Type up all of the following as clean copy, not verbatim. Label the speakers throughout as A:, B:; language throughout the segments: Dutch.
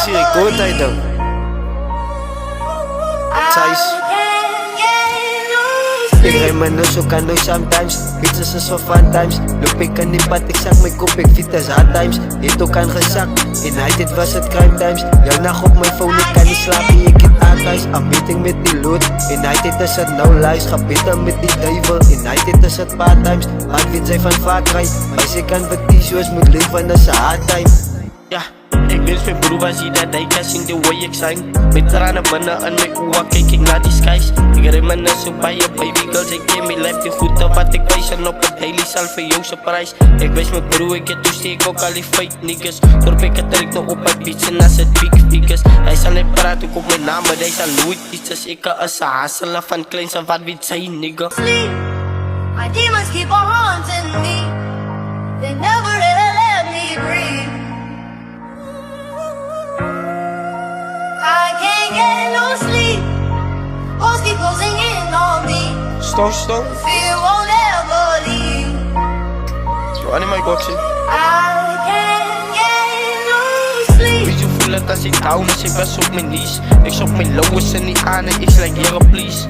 A: Zie ik hoort hij dan. Thijs. Ik rij mijn neus ook aan nooit sometimes. Fietsen is zo fun times. Loop ik aan die pad, ik zag mijn kop, ik fiets als hard times. Dit ook aan gezakt, United was het crime times. Jouw nacht op mijn phone, ik kan niet slapen, ik heb thuis. I'm meeting met die loot, United is het no lies. Ga bitten met die duivel, United is het paar times. Handwit zijn van Vakrij, maar ze kan wat die shows moet leven, dat is een hard time.
B: Ja, ik wens mijn broer was hier dat hij kan zien de way ik zijn. Met tranen binnen in mijn ogen kijk ik naar die skies. Ik reminisce op je baby girls, ik ken mijn lijf die goed op wat ik wijs. En op het daily zal voor jou surprise. Ik wens mijn broer, ik heb toestel, ik ook al die fake niggas. Dorp ik het trek nog op het beach en als het big figures. Hij zal niet praten, ik op mijn naam, maar hij zal nooit iets. Dus ik kan een hasselen van kleins en wat weet zijn, nigga.
C: Sleep, my demons keep on haunting me. They never ever let me breathe. I can't get no sleep. Walls keep closing in on me.
B: Stop.
C: Fear won't ever leave.
B: Zo, aan die mic boxen.
C: I can't get no sleep.
B: Weet je voel het als ik down is, ik was op mijn knees. Ik zoek mijn lowest en niet aan en ik like yeah, please.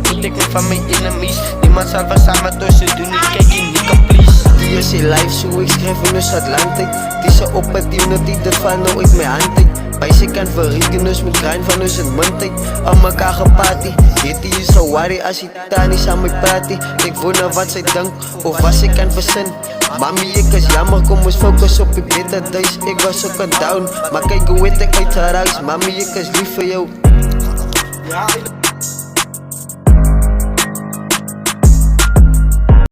B: Protect me van mijn enemies. Niemand zal wat samen tussen doen, ik kijk in niet please.
A: Die is in live, zo ik schrijf in ons Atlantic. Die ze op het team, dat die ervan nou ik mijn hand tik. Pijs ik kan verrieken, dus met grind van ons in mond tik. Aan mekaar geparty, dit die is zo worry als hij daar niet aan mij praat. Ik wonder wat zij denkt, of wat ze kan verzinnen. Mami, ik is jammer, kom eens focus op je beter days. Ik was ook een down, maar kijk hoe weet ik uit haar huis. Mami, ik is lief voor jou.